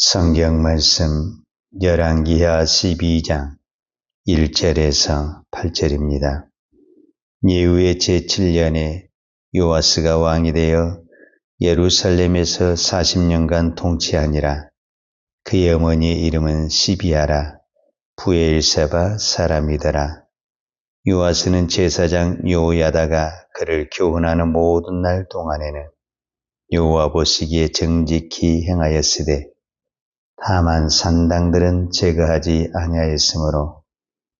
성경 말씀 열왕기하 12장 1절에서 8절입니다. 예후의 제7년에 요아스가 왕이 되어 예루살렘에서 40년간 통치하니라. 그의 어머니의 이름은 시비아라. 부엘세바 사람이더라. 요아스는 제사장 요야다가 그를 교훈하는 모든 날 동안에는 여호와 보시기에 정직히 행하였으되 다만 산당들은 제거하지 아니하였으므로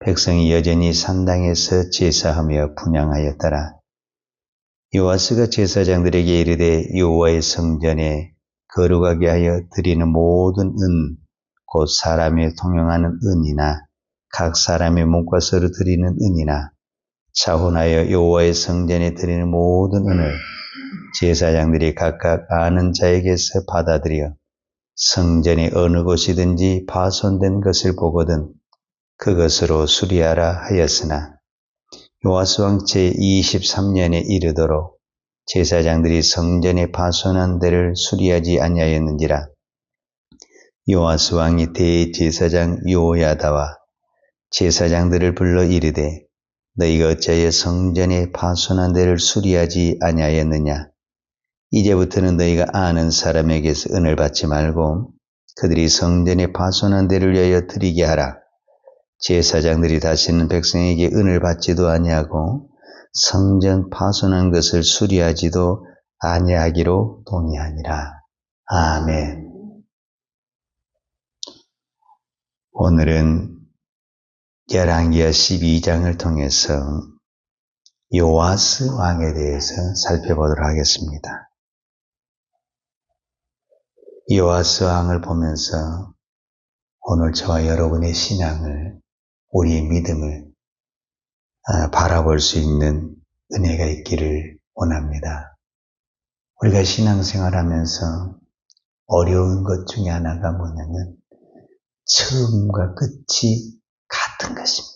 백성이 여전히 산당에서 제사하며 분향하였더라. 요아스가 제사장들에게 이르되 여호와의 성전에 거룩하게 하여 드리는 모든 은, 곧 사람이 통용하는 은이나 각 사람의 몸과 서로 드리는 은이나 차혼하여 여호와의 성전에 드리는 모든 은을 제사장들이 각각 아는 자에게서 받아들여 성전의 어느 곳이든지 파손된 것을 보거든 그것으로 수리하라 하였으나 요아스 왕 제23년에 이르도록 제사장들이 성전에 파손한 데를 수리하지 아니하였는지라. 요아스 왕이 대제사장 요야다와 제사장들을 불러 이르되 너희가 어찌하여 성전에 파손한 데를 수리하지 아니하였느냐. 이제부터는 너희가 아는 사람에게서 은을 받지 말고 그들이 성전에 파손한 데를 위하여 드리게 하라. 제사장들이 다시는 백성에게 은을 받지도 아니하고 성전 파손한 것을 수리하지도 아니하기로 동의하니라. 아멘. 오늘은 열왕기하 12장을 통해서 요아스 왕에 대해서 살펴보도록 하겠습니다. 요아스 왕을 보면서 오늘 저와 여러분의 신앙을, 우리의 믿음을 바라볼 수 있는 은혜가 있기를 원합니다. 우리가 신앙생활하면서 어려운 것 중에 하나가 뭐냐면 처음과 끝이 같은 것입니다.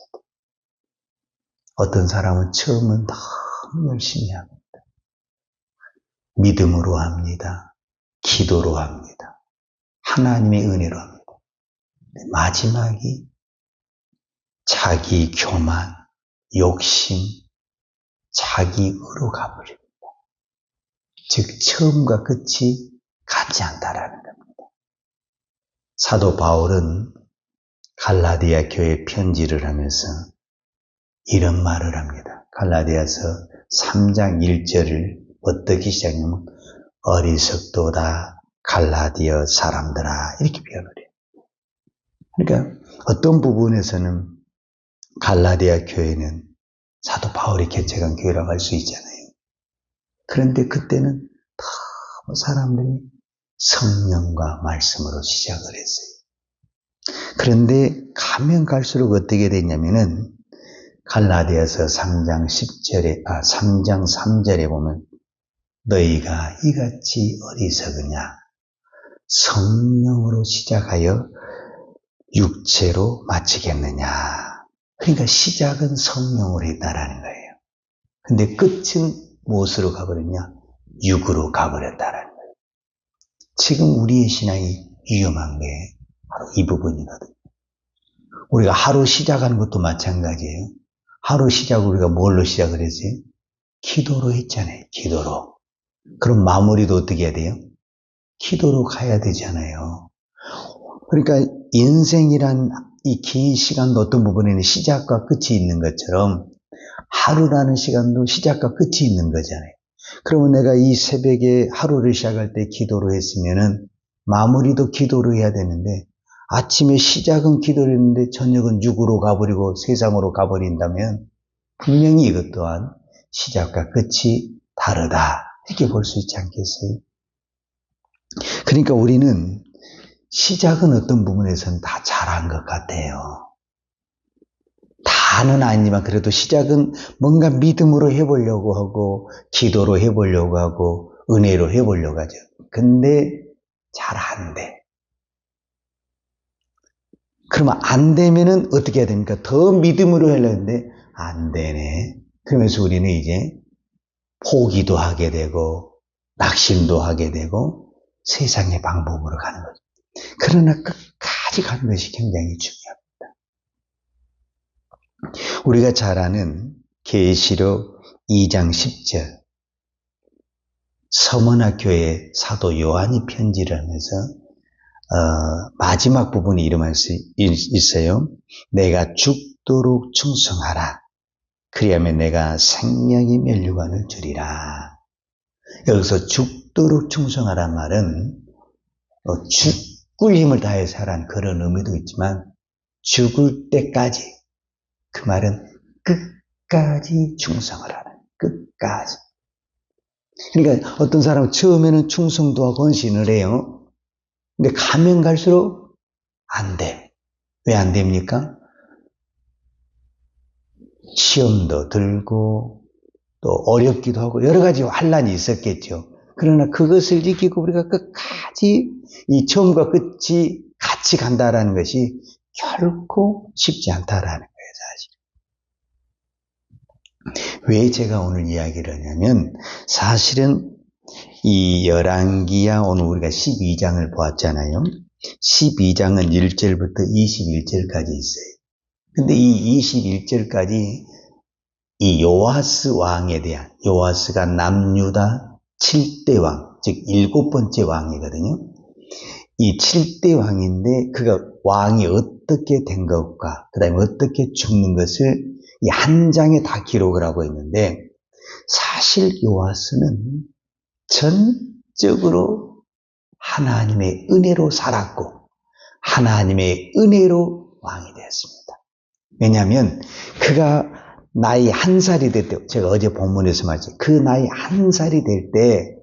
어떤 사람은 처음은 너무 열심히 합니다. 믿음으로 합니다. 기도로 합니다. 하나님의 은혜로 합니다. 마지막이 자기 교만, 욕심, 자기 의로 가버립니다. 즉 처음과 끝이 같지 않다라는 겁니다. 사도 바울은 갈라디아 교회에 편지를 하면서 이런 말을 합니다. 갈라디아서 3장 1절을 어떻게 시작하냐면 어리석도다 갈라디아 사람들아 이렇게 표현을 해요. 그러니까 어떤 부분에서는 갈라디아 교회는 사도 바울이 개척한 교회라고 할 수 있잖아요. 그런데 그때는 너무 사람들이 성령과 말씀으로 시작을 했어요. 그런데 가면 갈수록 어떻게 됐냐면은 갈라디아서 3장 3절에 보면 너희가 이같이 어리석으냐 성령으로 시작하여 육체로 마치겠느냐. 그러니까 시작은 성령으로 했다라는 거예요. 근데 끝은 무엇으로 가버렸냐? 육으로 가버렸다라는 거예요. 지금 우리의 신앙이 위험한 게 바로 이 부분이거든요. 우리가 하루 시작하는 것도 마찬가지예요. 하루 시작을 우리가 뭘로 시작을 했어요? 기도로 했잖아요. 기도로. 그럼 마무리도 어떻게 해야 돼요? 기도로 가야 되잖아요. 그러니까 인생이란 이 긴 시간도 어떤 부분에는 시작과 끝이 있는 것처럼 하루라는 시간도 시작과 끝이 있는 거잖아요. 그러면 내가 이 새벽에 하루를 시작할 때 기도로 했으면은 마무리도 기도로 해야 되는데 아침에 시작은 기도를 했는데 저녁은 육으로 가버리고 세상으로 가버린다면 분명히 이것 또한 시작과 끝이 다르다. 이렇게 볼 수 있지 않겠어요? 그러니까 우리는 시작은 어떤 부분에서는 다 잘한 것 같아요. 다는 아니지만 그래도 시작은 뭔가 믿음으로 해보려고 하고 기도로 해보려고 하고 은혜로 해보려고 하죠. 근데 잘 안 돼. 그러면 안 되면은 어떻게 해야 됩니까? 더 믿음으로 하려고 했는데 안 되네. 그러면서 우리는 이제 포기도 하게 되고 낙심도 하게 되고 세상의 방법으로 가는 거죠. 그러나 끝까지 가는 것이 굉장히 중요합니다. 우리가 잘 아는 계시록 2장 10절 서머나 교회 사도 요한이 편지를 하면서 마지막 부분에 이런 말씀이 있어요. 내가 죽도록 충성하라. 그리하면 내가 생명의 면류관을 주리라. 여기서 죽도록 충성하란 말은 죽을 힘을 다해서 하라는 그런 의미도 있지만 죽을 때까지, 그 말은 끝까지 충성을 하라는, 끝까지. 그러니까 어떤 사람은 처음에는 충성도 하고 헌신을 해요. 근데 가면 갈수록 안 돼. 왜 안 됩니까? 시험도 들고 또 어렵기도 하고 여러 가지 환란이 있었겠죠. 그러나 그것을 이기고 우리가 끝까지 이 처음과 끝이 같이 간다라는 것이 결코 쉽지 않다라는 거예요, 사실. 왜 제가 오늘 이야기를 하냐면 사실은 이 열왕기야 오늘 우리가 12장을 보았잖아요. 12장은 1절부터 21절까지 있어요. 근데 이 21절까지 이 요아스 왕에 대한, 요아스가 남유다 7대 왕, 즉 7번째 왕이거든요. 이 7대 왕인데 그가 왕이 어떻게 된 것과 그 다음에 어떻게 죽는 것을 이 한 장에 다 기록을 하고 있는데 사실 요아스는 전적으로 하나님의 은혜로 살았고 하나님의 은혜로 왕이 되었습니다. 왜냐하면 그가 나이 1살이 될 때, 제가 어제 본문에서 말했죠. 그 나이 1살이 될 때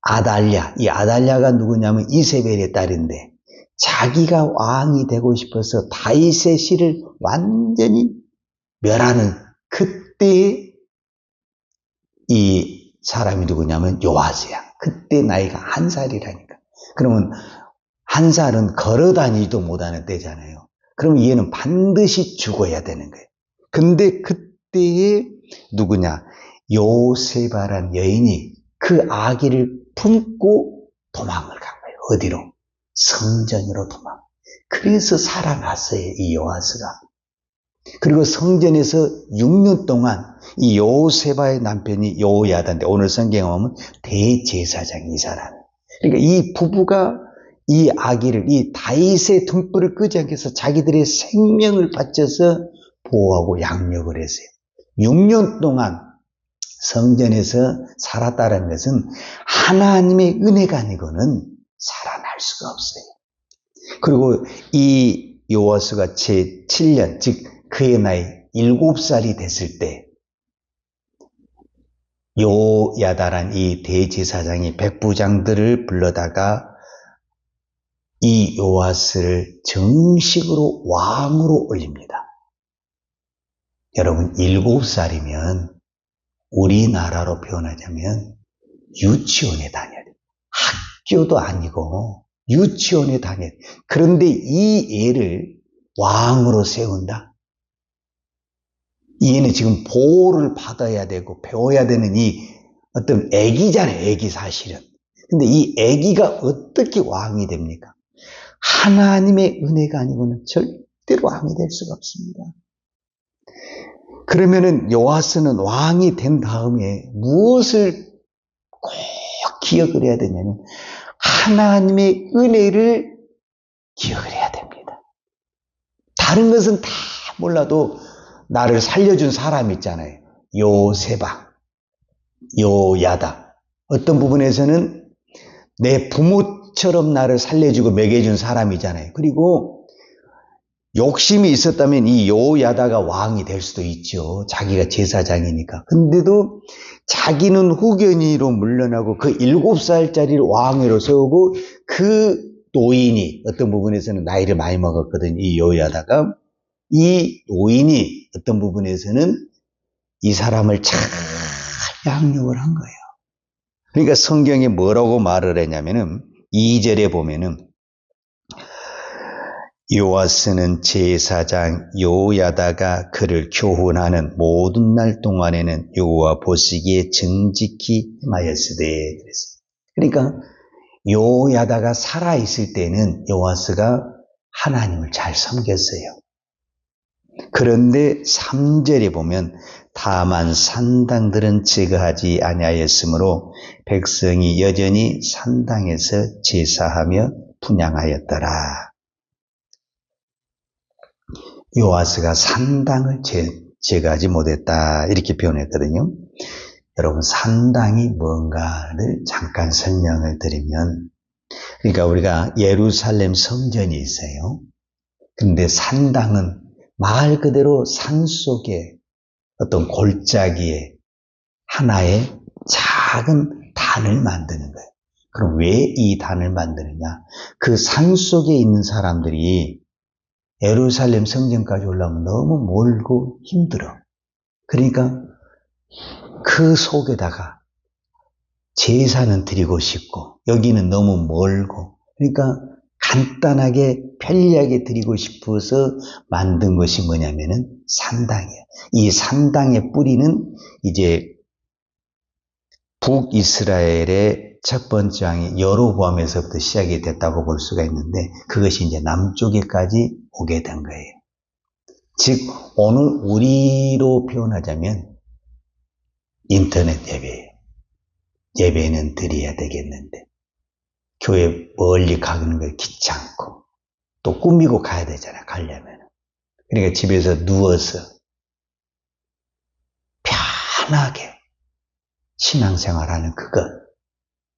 아달랴, 이 아달랴가 누구냐면 이세벨의 딸인데 자기가 왕이 되고 싶어서 다윗의 씨를 완전히 멸하는 그때의 이 사람이 누구냐면 요아스야. 그때 나이가 1살이라니까. 그러면 1살은 걸어다니지도 못하는 때잖아요. 그럼 얘는 반드시 죽어야 되는 거예요. 근데 그때에 누구냐? 요세바란 여인이 그 아기를 품고 도망을 간 거예요. 어디로? 성전으로 도망. 그래서 살아났어요, 이 요아스가. 그리고 성전에서 6년 동안 이 요세바의 남편이 요야다인데 오늘 성경에 보면 대제사장이 이 사람. 그러니까 이 부부가 이 아기를, 이 다윗의 등불을 끄지 않게 해서 자기들의 생명을 바쳐서 보호하고 양육을 했어요. 6년 동안 성전에서 살았다는 것은 하나님의 은혜가 아니고는 살아날 수가 없어요. 그리고 이 요아스가 제7년, 즉 그의 나이 7살이 됐을 때 요야다란 이 대제사장이 백부장들을 불러다가 이 요아스를 정식으로 왕으로 올립니다. 여러분 7살이면 우리나라로 표현하자면 유치원에 다녀야 돼요. 학교도 아니고 유치원에 다녀야 돼요. 그런데 이 애를 왕으로 세운다? 이 애는 지금 보호를 받아야 되고 배워야 되는 이 어떤 애기잖아요. 애기 사실은. 근데 이 애기가 어떻게 왕이 됩니까? 하나님의 은혜가 아니고는 절대로 왕이 될 수가 없습니다. 그러면은 요아스는 왕이 된 다음에 무엇을 꼭 기억을 해야 되냐면 하나님의 은혜를 기억을 해야 됩니다. 다른 것은 다 몰라도 나를 살려준 사람 있잖아요. 요세바, 요야다. 어떤 부분에서는 내 부모처럼 나를 살려주고 먹여준 사람이잖아요. 그리고 욕심이 있었다면 이 요야다가 왕이 될 수도 있죠. 자기가 제사장이니까. 근데도 자기는 후견위로 물러나고 그 7살짜리를 왕으로 세우고 그 노인이 어떤 부분에서는 나이를 많이 먹었거든요. 이 요야다가. 이 노인이 어떤 부분에서는 이 사람을 잘 양육을 한 거예요. 그러니까 성경에 뭐라고 말을 했냐면은 2절에 보면은 요아스는 제사장 요야다가 그를 교훈하는 모든 날 동안에는 여호와 보시기에 정직히 행하였으되 그랬어요. 그러니까 요야다가 살아있을 때는 요아스가 하나님을 잘 섬겼어요. 그런데 3절에 보면 다만 산당들은 제거하지 아니하였으므로 백성이 여전히 산당에서 제사하며 분향하였더라. 요아스가 산당을 제거하지 못했다 이렇게 표현했거든요. 여러분 산당이 뭔가를 잠깐 설명을 드리면, 그러니까 우리가 예루살렘 성전이 있어요. 근데 산당은 말 그대로 산속에 어떤 골짜기에 하나의 작은 단을 만드는 거예요. 그럼 왜 이 단을 만드느냐? 그 산속에 있는 사람들이 예루살렘 성전까지 올라오면 너무 멀고 힘들어. 그러니까 그 속에다가 제사는 드리고 싶고 여기는 너무 멀고, 그러니까 간단하게 편리하게 드리고 싶어서 만든 것이 뭐냐면은 산당이에요. 이 산당의 뿌리는 이제 북이스라엘의 첫 번째 왕이 여로보암에서부터 시작이 됐다고 볼 수가 있는데, 그것이 이제 남쪽에까지 오게 된 거예요. 즉 오늘 우리로 표현하자면 인터넷 예배예요. 예배는 드려야 되겠는데 교회 멀리 가는 거 귀찮고 또 꾸미고 가야 되잖아, 가려면. 그러니까 집에서 누워서 편하게 신앙생활하는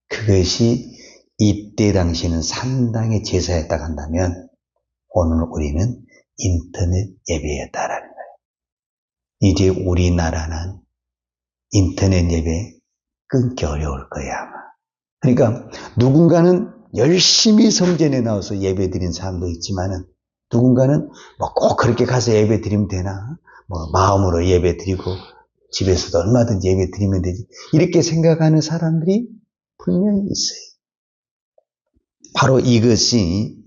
그것이 이때 당시는 산당의 제사였다고 한다면 오늘 우리는 인터넷 예배였다라는 거예요. 이제 우리나라는 인터넷 예배 끊기 어려울 거야 아마. 그러니까 누군가는 열심히 성전에 나와서 예배 드린 사람도 있지만은, 누군가는 뭐 꼭 그렇게 가서 예배 드리면 되나? 뭐 마음으로 예배 드리고 집에서도 얼마든지 예배 드리면 되지, 이렇게 생각하는 사람들이 분명히 있어요. 바로 이것이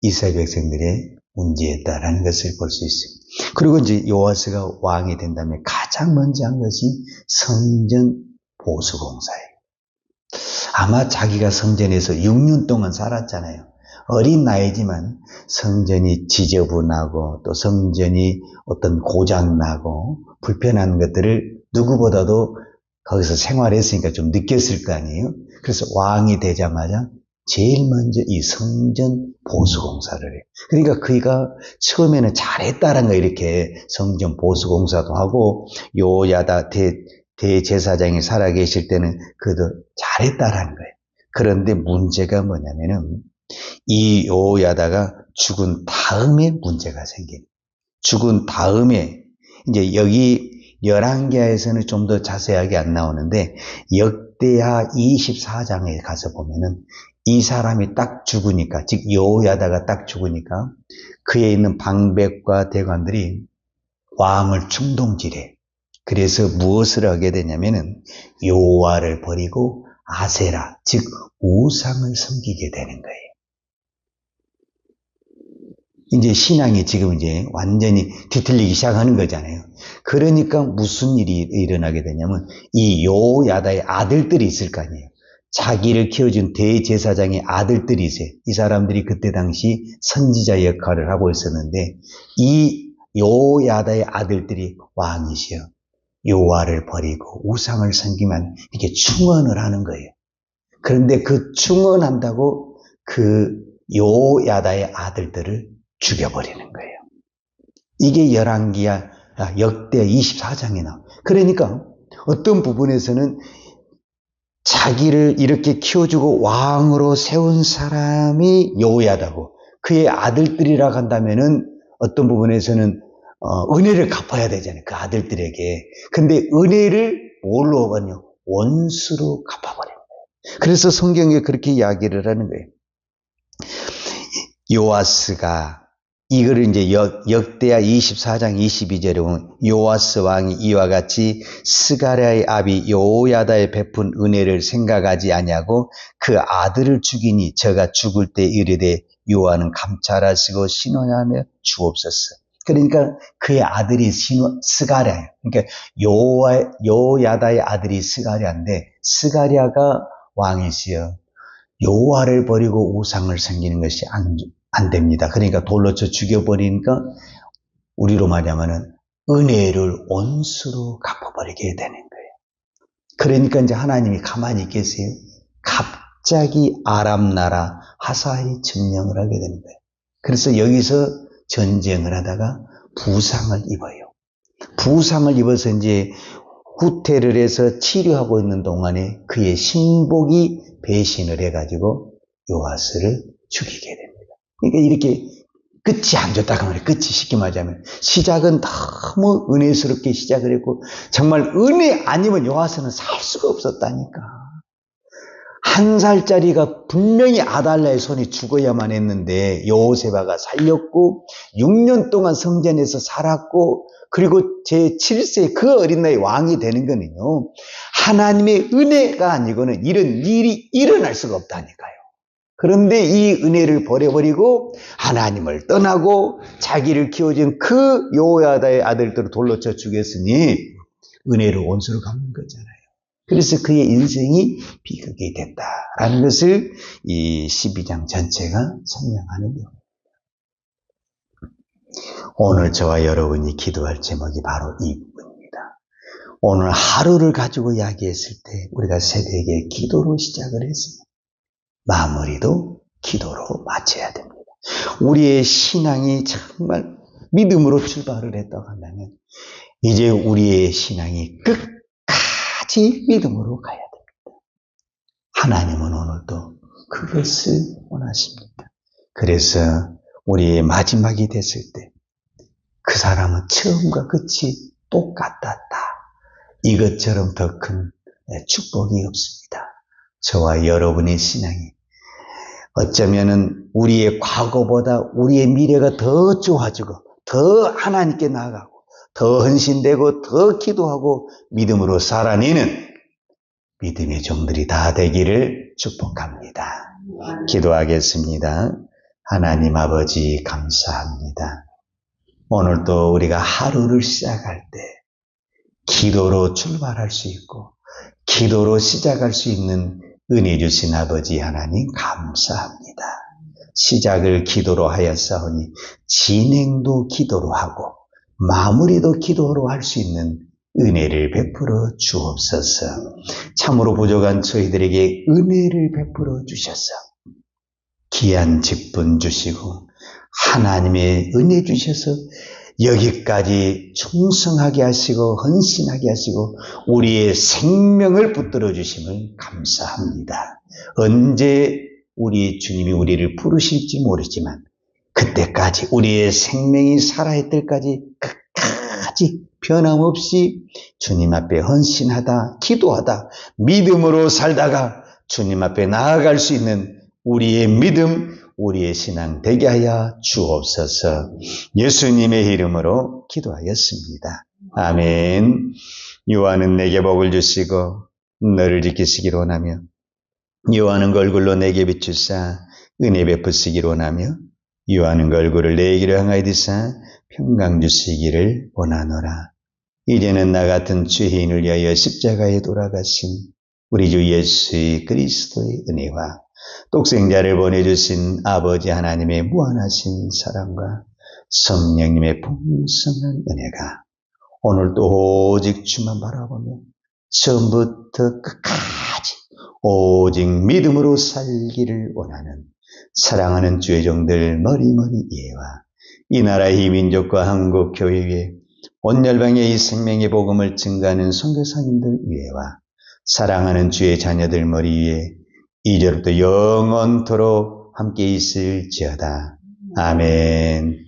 이스라엘 백성들의 문제였다라는 것을 볼 수 있어요. 그리고 이제 요아스가 왕이 된 다음에 가장 먼저 한 것이 성전 보수공사예요. 아마 자기가 성전에서 6년 동안 살았잖아요. 어린 나이지만 성전이 지저분하고 또 성전이 어떤 고장나고 불편한 것들을 누구보다도 거기서 생활했으니까 좀 느꼈을 거 아니에요. 그래서 왕이 되자마자 제일 먼저 이 성전 보수공사를 해요. 그러니까 그가 처음에는 잘했다는 거, 이렇게 성전 보수공사도 하고 요야다 대제사장이 살아계실 때는 그도 잘했다라는 거예요. 그런데 문제가 뭐냐면은 이 요야다가 죽은 다음에 문제가 생깁니다. 죽은 다음에 이제 여기 열왕기하에서는 좀 더 자세하게 안 나오는데 역대하 24장에 가서 보면은 이 사람이 딱 죽으니까, 즉 요야다가 딱 죽으니까 그에 있는 방백과 대관들이 왕을 충동질해. 그래서 무엇을 하게 되냐면은 요아를 버리고 아세라, 즉 우상을 섬기게 되는 거예요. 이제 신앙이 지금 이제 완전히 뒤틀리기 시작하는 거잖아요. 그러니까 무슨 일이 일어나게 되냐면 이 요야다의 아들들이 있을 거 아니에요. 자기를 키워준 대제사장의 아들들이 있어요. 이 사람들이 그때 당시 선지자 역할을 하고 있었는데 이 요야다의 아들들이 왕이시여 요아를 버리고 우상을 섬기면 이렇게 충언을 하는 거예요. 그런데 그 충언한다고 그 요야다의 아들들을 죽여버리는 거예요. 이게 열왕기야 역대 24장에 나와요. 그러니까 어떤 부분에서는 자기를 이렇게 키워주고 왕으로 세운 사람이 요야다고 그의 아들들이라고 한다면은 어떤 부분에서는 은혜를 갚아야 되잖아요. 그 아들들에게. 근데 은혜를 뭘로 갚았냐? 원수로 갚아버려요. 그래서 성경에 그렇게 이야기를 하는 거예요. 요아스가 이거를 이제 역대하 24장 22절에 보면 요아스 왕이 이와 같이 스가랴의 아비 요야다에 베푼 은혜를 생각하지 아니하고 그 아들을 죽이니 저가 죽을 때 이르되 요아는 감찰하시고 신원하며 주옵소서. 그러니까 그의 아들이 스가랴예요. 그러니까 요야다의 아들이 스가랴인데 스가랴가 왕이시여 여호와를 버리고 우상을 섬기는 것이 안 됩니다. 그러니까 돌로 쳐 죽여버리니까 우리로 말하면은 은혜를 온수로 갚아버리게 되는 거예요. 그러니까 이제 하나님이 가만히 계세요. 갑자기 아람 나라 하사이 점령을 하게 되는 거예요. 그래서 여기서 전쟁을 하다가 부상을 입어요. 부상을 입어서 이제 후퇴를 해서 치료하고 있는 동안에 그의 신복이 배신을 해가지고 요아스를 죽이게 됩니다. 그러니까 이렇게 끝이 안 좋다고 말해요. 끝이 쉽게 말하자면. 시작은 너무 은혜스럽게 시작을 했고, 정말 은혜 아니면 요아스는 살 수가 없었다니까. 1살짜리가 분명히 아달라의 손이 죽어야만 했는데 여호세바가 살렸고 6년 동안 성전에서 살았고 그리고 제7세 그 어린 나이 왕이 되는 거는요. 하나님의 은혜가 아니고는 이런 일이 일어날 수가 없다니까요. 그런데 이 은혜를 버려버리고 하나님을 떠나고 자기를 키워준 그 여호야다의 아들들을 돌로 쳐 죽였으니 은혜를 온수로 갚는 거잖아요. 그래서 그의 인생이 비극이 됐다라는 것을 이 12장 전체가 설명하는 내용입니다. 오늘 저와 여러분이 기도할 제목이 바로 이 부분입니다. 오늘 하루를 가지고 이야기했을 때 우리가 새벽에 기도로 시작을 했습니다. 마무리도 기도로 마쳐야 됩니다. 우리의 신앙이 정말 믿음으로 출발을 했다고 한다면 이제 우리의 신앙이 끝까지 믿음으로 가야 됩니다. 하나님은 오늘도 그것을 원하십니다. 그래서 우리의 마지막이 됐을 때 그 사람은 처음과 끝이 똑같았다. 이것처럼 더 큰 축복이 없습니다. 저와 여러분의 신앙이 어쩌면은 우리의 과거보다 우리의 미래가 더 좋아지고 더 하나님께 나아가고 더 헌신되고 더 기도하고 믿음으로 살아내는 믿음의 종들이 다 되기를 축복합니다. 기도하겠습니다. 하나님 아버지 감사합니다. 오늘도 우리가 하루를 시작할 때 기도로 출발할 수 있고 기도로 시작할 수 있는 은혜 주신 아버지 하나님 감사합니다. 시작을 기도로 하였사오니 진행도 기도로 하고 마무리도 기도로 할 수 있는 은혜를 베풀어 주옵소서. 참으로 부족한 저희들에게 은혜를 베풀어 주셔서 귀한 직분 주시고 하나님의 은혜 주셔서 여기까지 충성하게 하시고 헌신하게 하시고 우리의 생명을 붙들어 주심을 감사합니다. 언제 우리 주님이 우리를 부르실지 모르지만 그때까지 우리의 생명이 살아있을 때까지 끝까지 변함없이 주님 앞에 헌신하다 기도하다 믿음으로 살다가 주님 앞에 나아갈 수 있는 우리의 믿음 우리의 신앙 되게 하여 주옵소서. 예수님의 이름으로 기도하였습니다. 아멘. 요한은 내게 복을 주시고 너를 지키시기를 원하며 요한은 그 얼굴로 내게 비추사 은혜 베푸시기를 원하며 요한은 그 얼굴을 내게로 향하여 드사 평강 주시기를 원하노라. 이제는 나 같은 죄인을 위하여 십자가에 돌아가신 우리 주 예수 그리스도의 은혜와 독생자를 보내주신 아버지 하나님의 무한하신 사랑과 성령님의 풍성한 은혜가 오늘도 오직 주만 바라보며 처음부터 끝까지 오직 믿음으로 살기를 원하는 사랑하는 주의 종들 머리머리 이해와 이 나라 이 민족과 한국 교회 위에 온 열방의 이 생명의 복음을 증가하는 선교사님들 위에와 사랑하는 주의 자녀들 머리 위에 이제부터 영원토록 함께 있을지어다. 아멘.